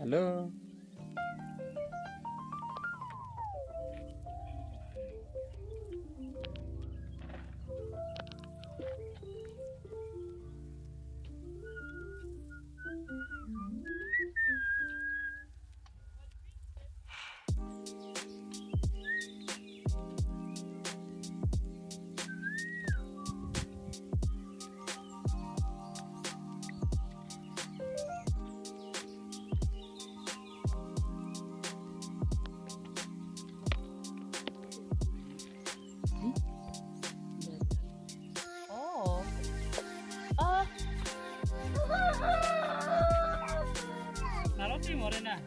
Hello. Oh. Ah. Naroti morena.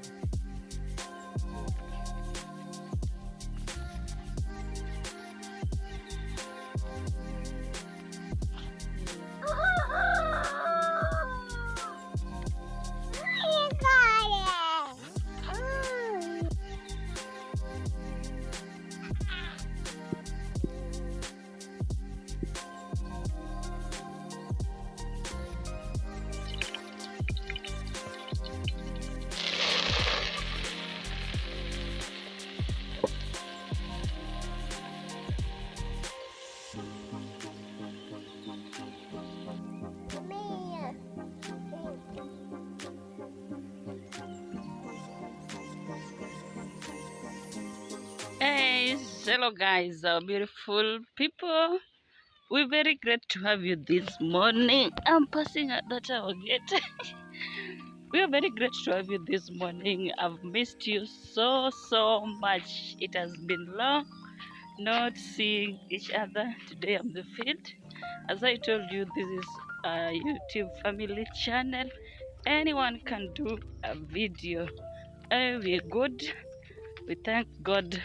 Hey, hello guys, beautiful people. We're very great to have you this morning. I'm passing at that our gate. We are very great to have you this morning. I've missed you so much. It has been long not seeing each other. Today on the field. As I told you, this is a YouTube family channel. Anyone can do a video. We're good. We thank God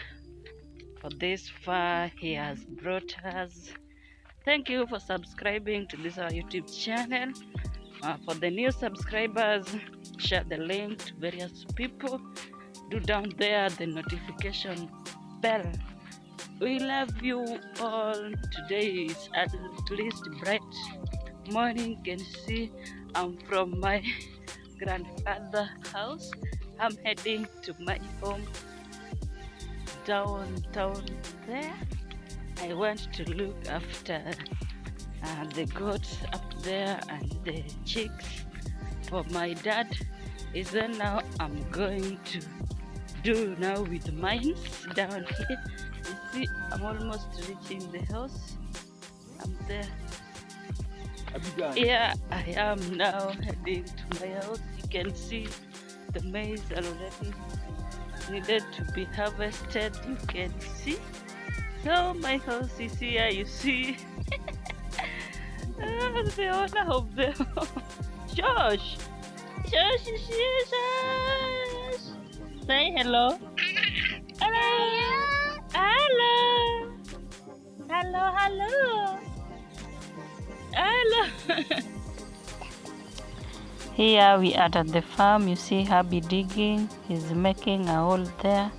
for this far He has brought us. Thank you for subscribing to this our YouTube channel. For the new subscribers, share the link to various people. Do down there the notification bell. We love you all. Today is at least bright morning. You can see I'm from my grandfather's house. I'm heading to my home downtown there. I want to look after the goats up there and the chicks for my dad. Is then now I'm going to do now with mines down here. You see, I'm almost reaching the house. I'm there. Yeah, I am now heading to my house. You can see the maize already needed to be harvested. You can see. So my house is here. You see. The owner of the Josh. Josh is here. Say hello. Hello. Hello. Hello. Hello. Hello. Here we are at the farm. You see hubby digging. He's making a hole there.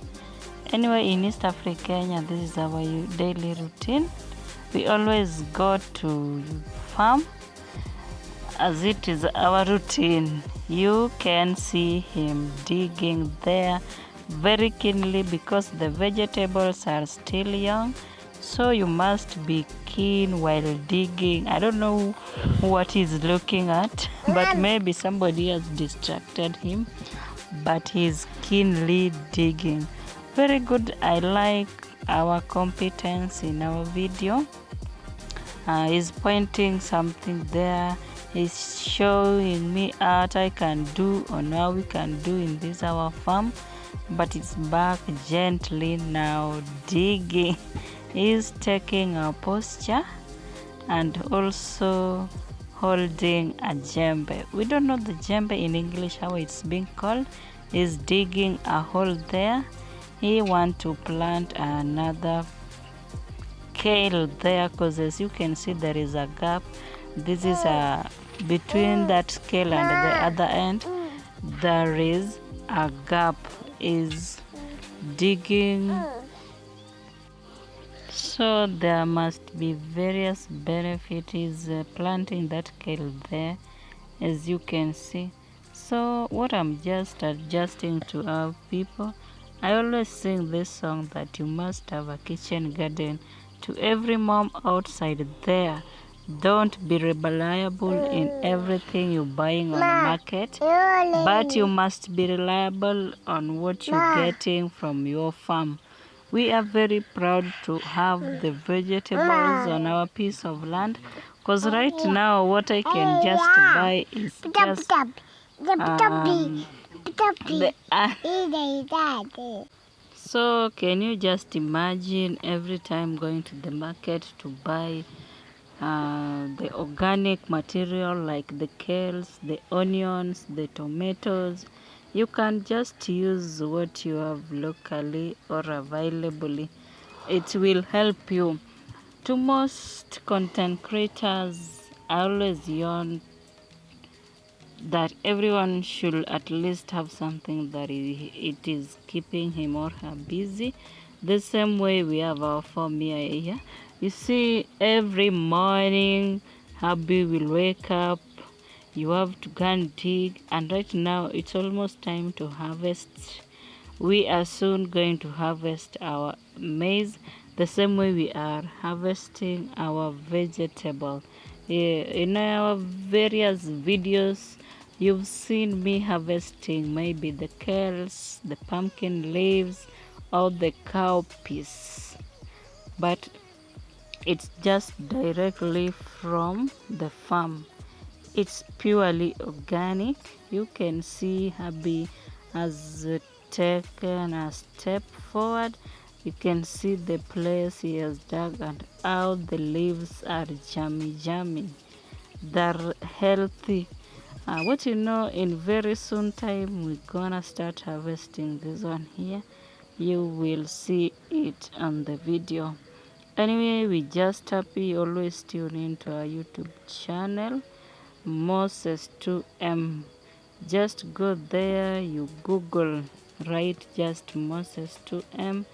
Anyway, in East Africa, Kenya, this is our daily routine. We always go to farm as it is our routine. You can see him digging there very keenly because the vegetables are still young. So you must be keen while digging. I don't know what he's looking at, but maybe somebody has distracted him, but he's keenly digging. Very good. I like our competence in our video. He's pointing something there. He's showing me what I can do on how we can do in this our farm, but it's back gently now digging. He's taking a posture and also holding a djembe. We don't know the djembe in English how it's being called. He's digging a hole there. He want to plant another kale there because as you can see there is a gap. This is between that scale and the other end there is a gap. Is digging, so there must be various benefits. Planting that kale there, as you can see. So what I'm just adjusting to our people, I always sing this song that you must have a kitchen garden. To every mom outside there, don't be reliable in everything you're buying on the market, but you must be reliable on what you're getting from your farm. We are very proud to have the vegetables on our piece of land, because right now what I can just buy is just so can you just imagine every time going to the market to buy the organic material like the kales, the onions, the tomatoes? You can just use what you have locally or availably. It will help you. To most content creators, I always yarn that everyone should at least have something that it is keeping him or her busy. The same way we have our formula here. You see, every morning, hubby will wake up, you have to go and dig, and right now it's almost time to harvest. We are soon going to harvest our maize the same way we are harvesting our vegetable. In our various videos, you've seen me harvesting maybe the kales, the pumpkin leaves, or the cowpeas. But it's just directly from the farm. It's purely organic. You can see hubby has taken a step forward. You can see the place he has dug and how the leaves are jammy. They're healthy. What you know, in very soon time we're gonna start harvesting this one here. You will see it on the video. Anyway, we just happy always tune into our YouTube channel, Moses 2M. Just go there, you Google, write just Moses 2M.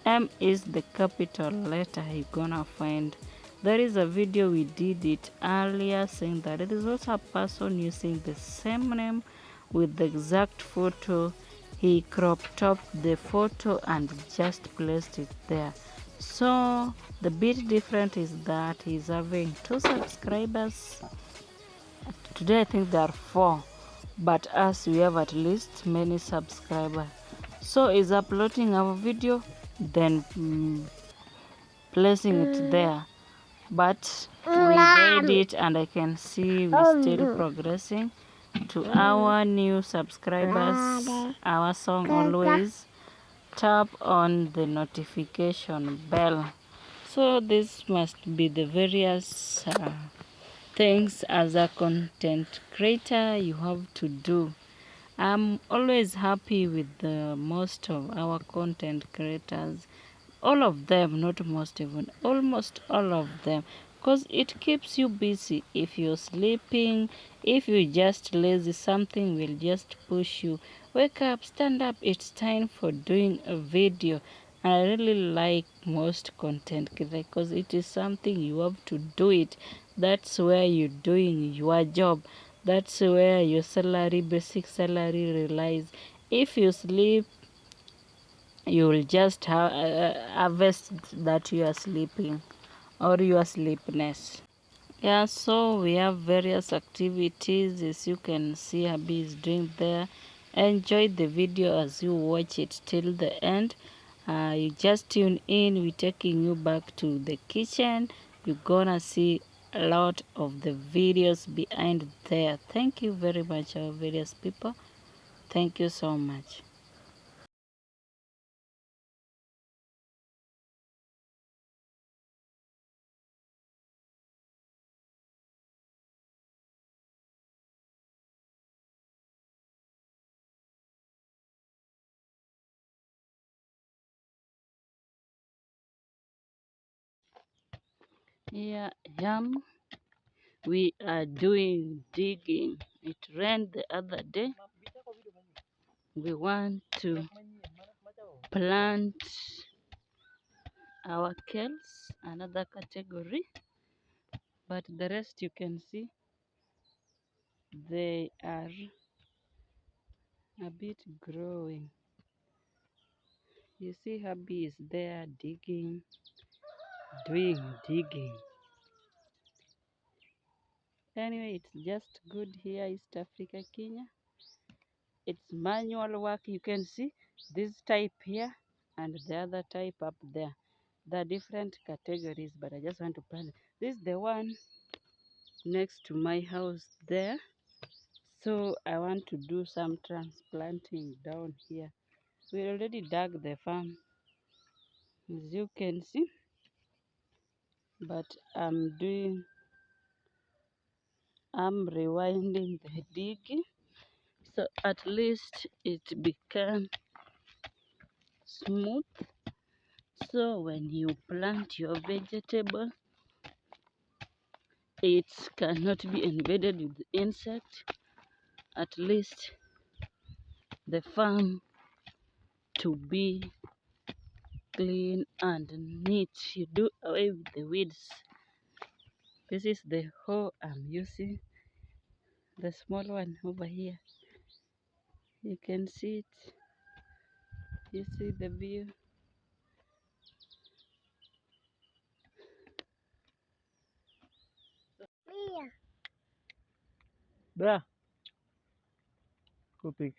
M is the capital letter you're gonna find. There is a video we did it earlier saying that it is also a person using the same name with the exact photo. He cropped up the photo and just placed it there. So the bit different is that he's having 2 subscribers. Today I think there are 4, but us we have at least many subscribers. So he's uploading our video, then placing it there. But we did it and I can see we're still progressing. To our new subscribers, our song always tap on the notification bell. So this must be the various things as a content creator you have to do. I'm always happy with the most of our content creators, all of them, not most even, almost all of them, because it keeps you busy. If you're sleeping, if you're just lazy, something will just push you. Wake up, stand up, it's time for doing a video. And I really like most content because it is something you have to do it. That's where you're doing your job. That's where your salary, basic salary relies. If you sleep, you will just harvest that you are sleeping or your sleepness. Yeah, so we have various activities as you can see hubby is doing there. Enjoy the video as you watch it till the end. You just tune in, we're taking you back to the kitchen. You're gonna see a lot of the videos behind there. Thank you very much, our various people. Thank you so much. Yeah, yum. We are doing digging. It rained the other day. We want to plant our kales, another category, but the rest you can see they are a bit growing. You see hubby is there digging, doing digging. Anyway, it's just good here, East Africa, Kenya. It's manual work. You can see this type here and the other type up there. There are different categories, but I just want to plant. This is the one next to my house there. So I want to do some transplanting down here. We already dug the farm, as you can see, but I'm rewinding the digging, so at least it become smooth. So when you plant your vegetable, it cannot be invaded with insect. At least the farm to be clean and neat. You do away with the weeds. This is the hoe I'm using, the small one over here. You can see it. You see the view. Bruh, go pick.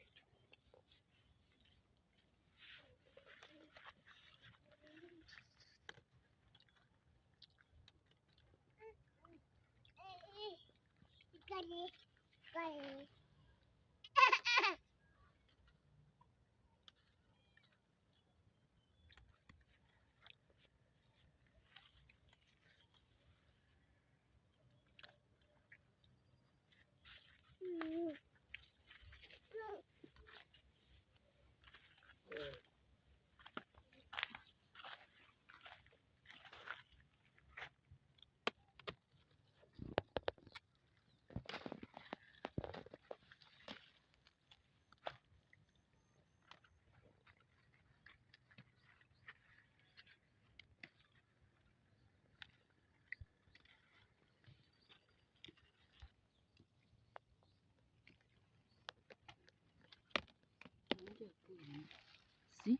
See,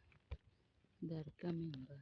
they're coming back.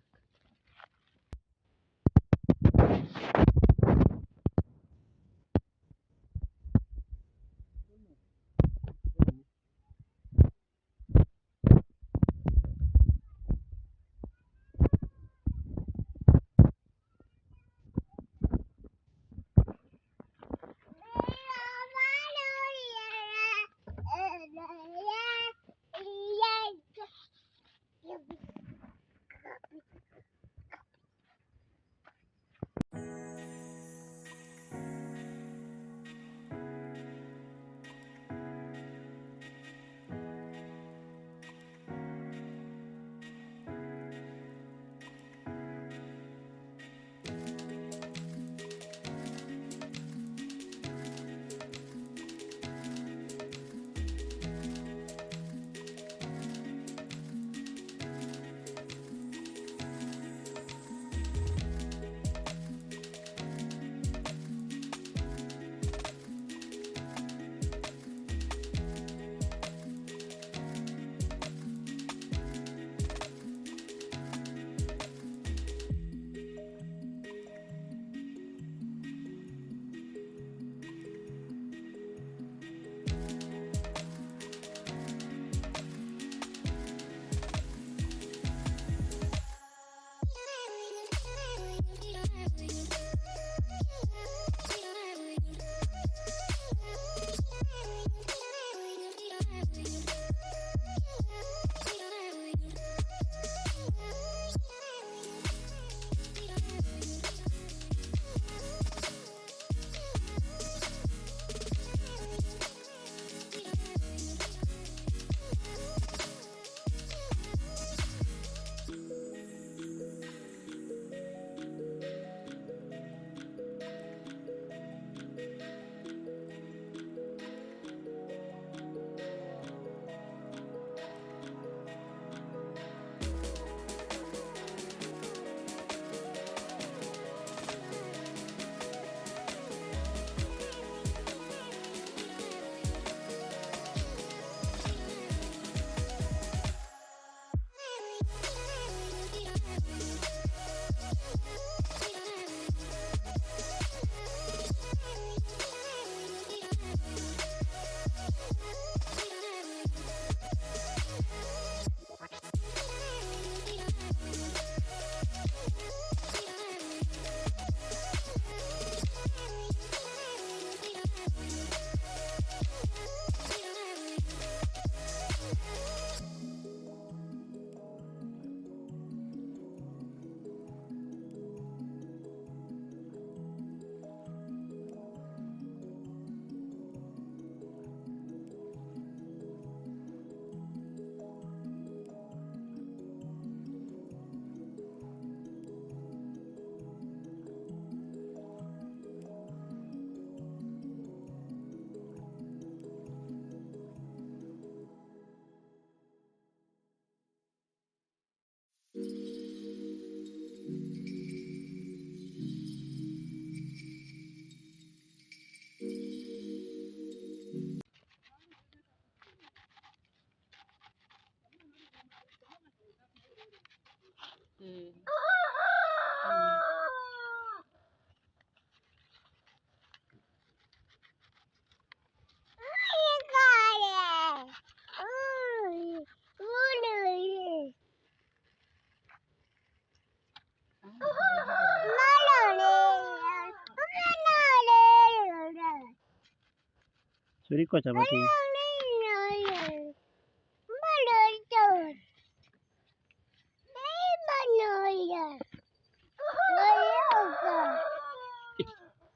Suri ko mati.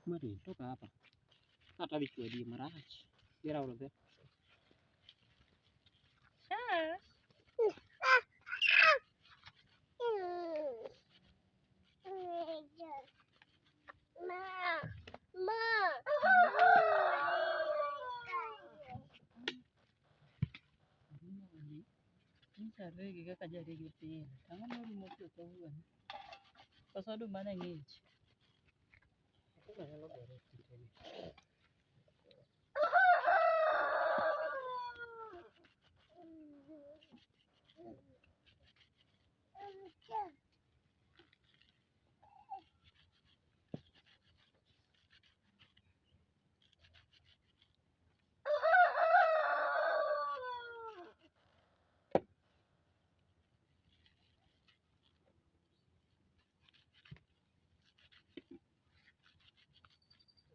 Mari, toka hapa. Hata vichwa di marach. Get out of there. Regi kaka jaregi pile. Tang'o norumo pio kawuono. Koso oduma ne ng'ich. Aku nyalo gore kiteni.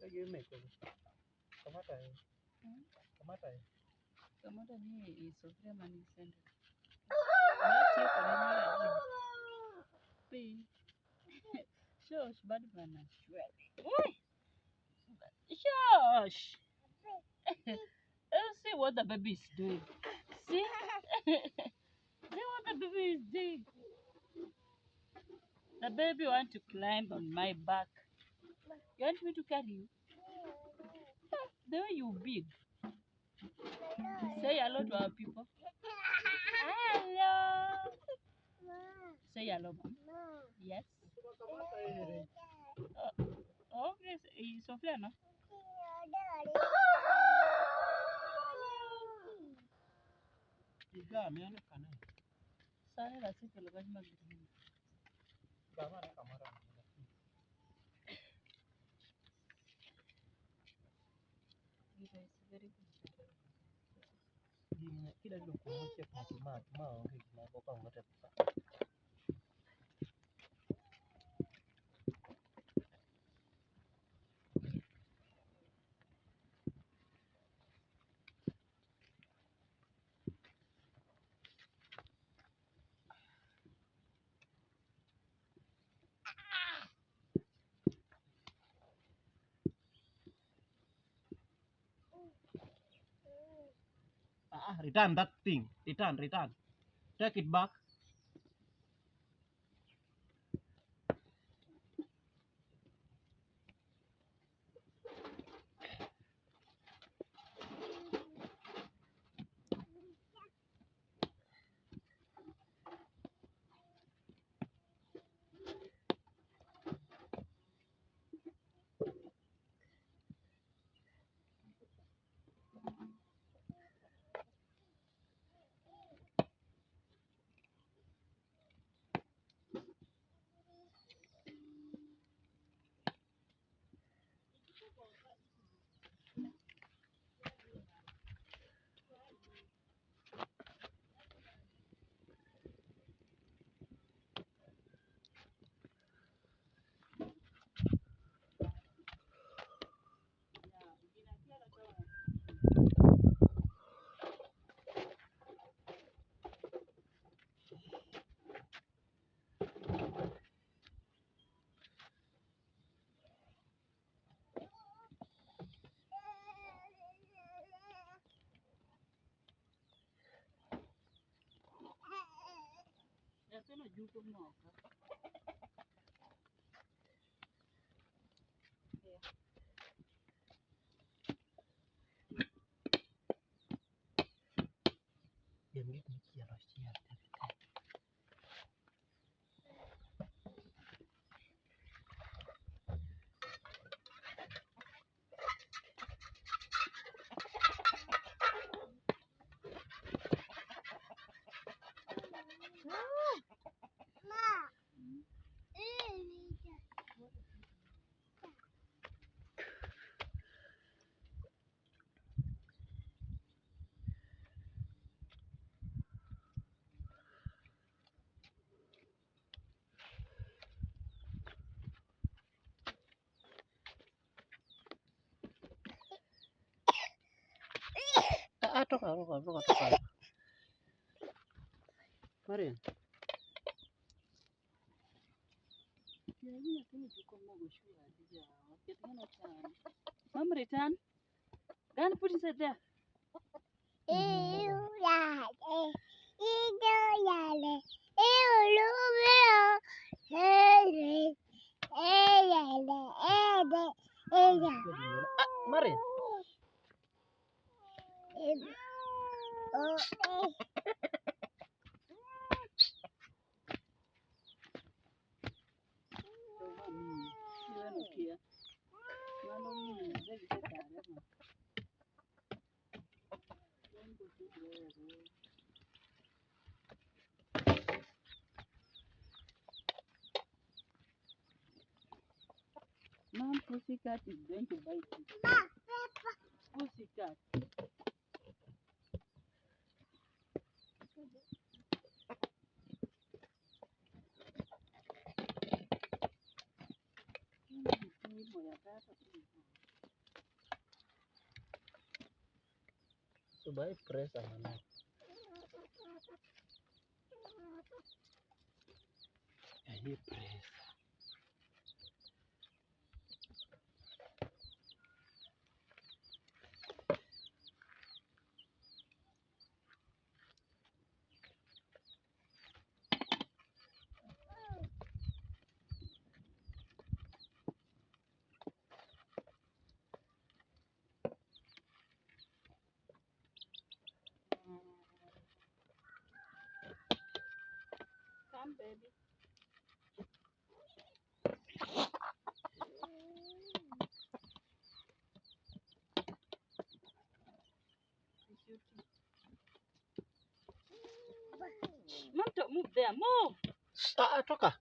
Lagi make kamata eh. Kamata eh. Kamata ni sufuria mani sende. Nacho kwenye mara hii. Pi. Shush, bado bana shwele. Shush. See what the baby is doing. See? See what the baby is doing. The baby want to climb on my back. You want me to carry you? The way you big. Say hello to our people. Hello. Say hello, mom. Yes. Okay, Sophia, no? Iga meana kana. Sorry, that's it. Look at my green. Kamera kamera. You guys very good. Kila ndio kumoche kwa tuma onge kina kwa ngote pesa. Return that thing. Return. Take it back. Nasema juu kumoka. Dem gik michielo chiel. toka. Marian. Mom, return. Go and put it there. Marian. Mom, pussycat is going to bite you. Pussycat. Subai presa mana? Ini presa. Come, baby. Mom, don't move there. Move. Toka.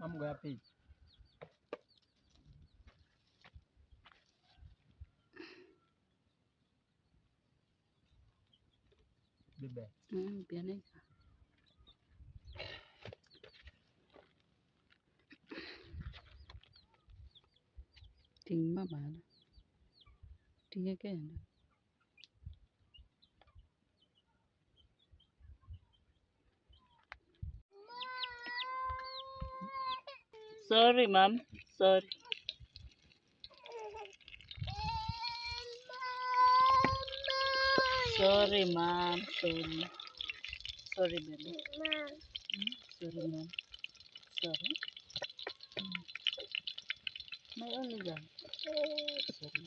Mam go api. Bebe. Biar ting mama. Ting again. Sorry, Mom. Sorry. Sorry, Mom. Sorry. Sorry, baby. Sorry, Mom. Sorry. My only girl. Sorry.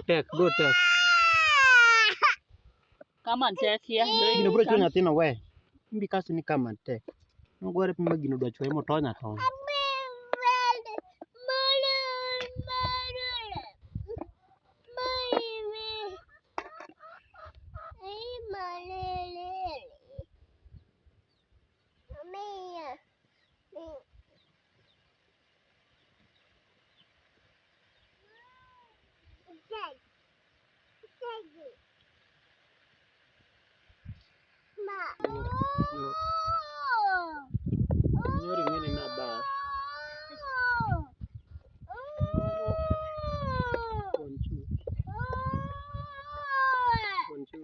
Go take. Come and take here. Gino bro chunya tina we. Mbi kasi ni come and take. Ngware pima gino dwa chwe motonya to. Nyori ngene na ba. Konchu. Konchu.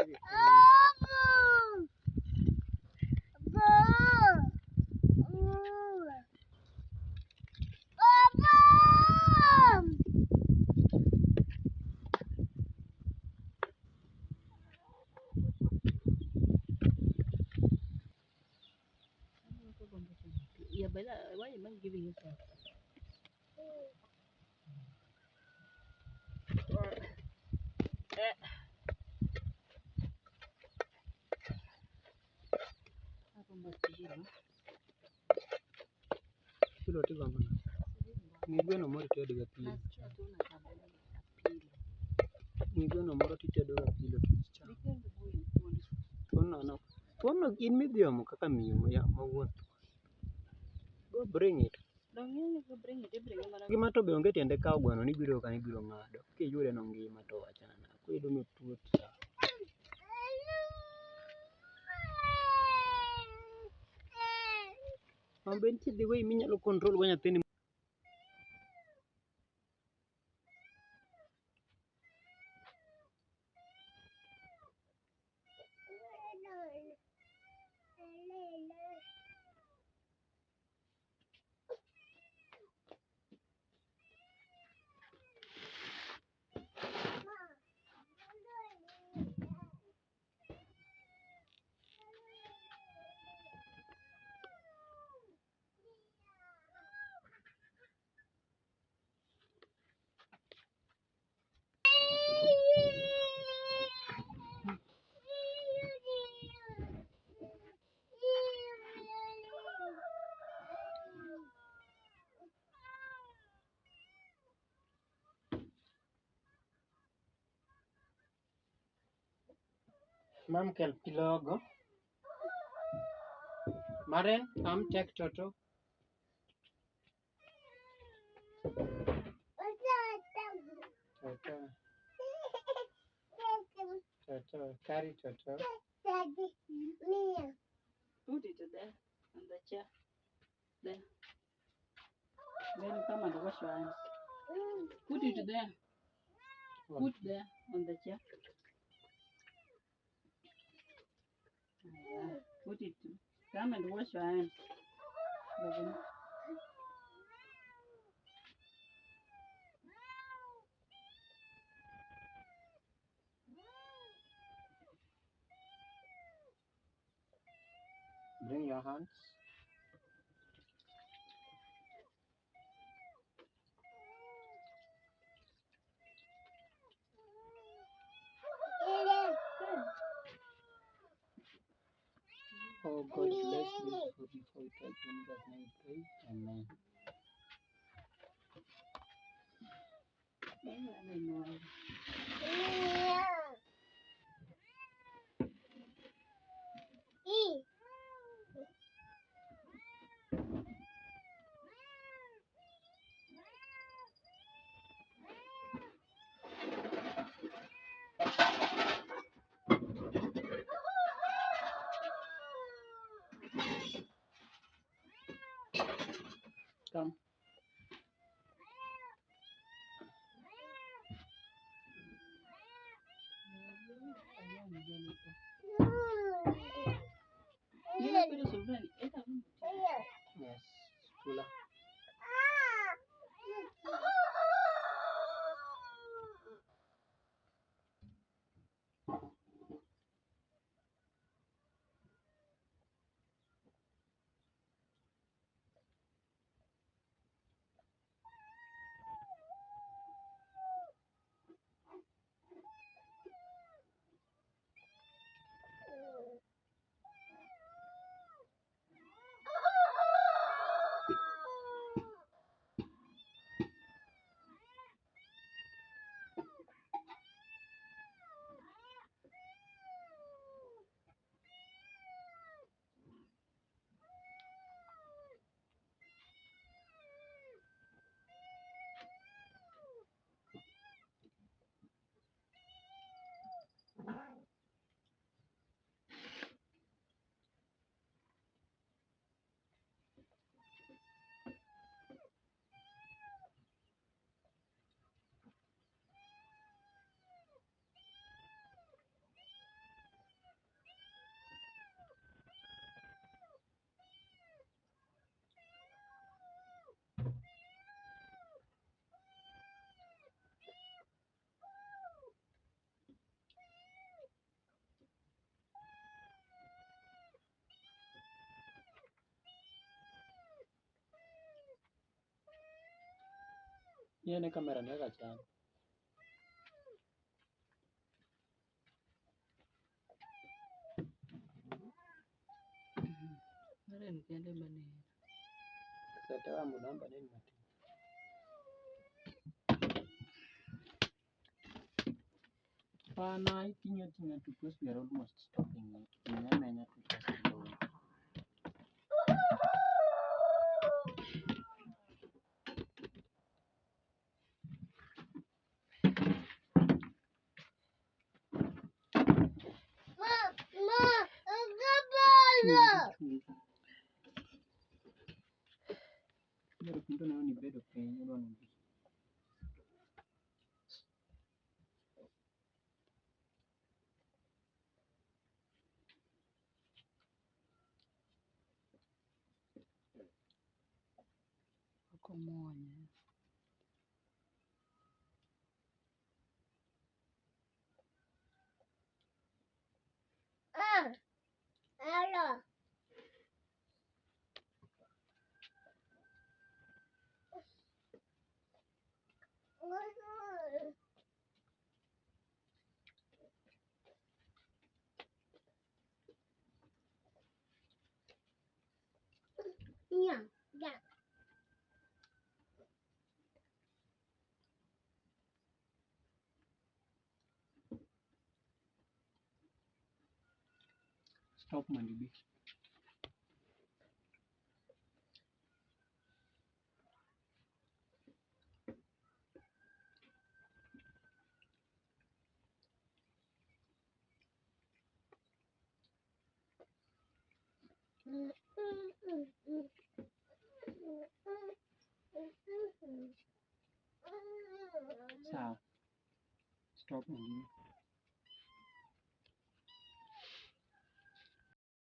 Yeah, but why am I giving you that? Kilo tiga mana? Migwe no moro tedo ga pilo. Migwe no moro tedo ga pilo ticha. Tono. Tono in midhiomo kaka miyo ya mawuon. Go bring it. Don't you go bring it? Gima to be onge tiende kawo gweno ni biro ka ni biro ng'ado. Kiyude no ngima to wachana. Kuyudo no tuot. Ambe nitie the way minyalo control go nyathini. Mam kel pilogo. Maren, come take Toto. Toto, carry Toto. Put it there on the chair. There. Then come and wash your hands. Put it there. Put there on the chair. Put it. Come and wash your hands. Bring your hands. Oh God, bless this food before we take in that name, pray. Amen. Come. Yes, Tula. Yene kamera nega chana. Nare nikende mani. Sasa wa munamba nini mati. Pana itinga because we are almost stopping. Menya tu just below. Pero pinto na ni bedo penyo dono. Komonye. Hello. Yeah, yeah. Stop mandibi. Sawa. Stop mandibi.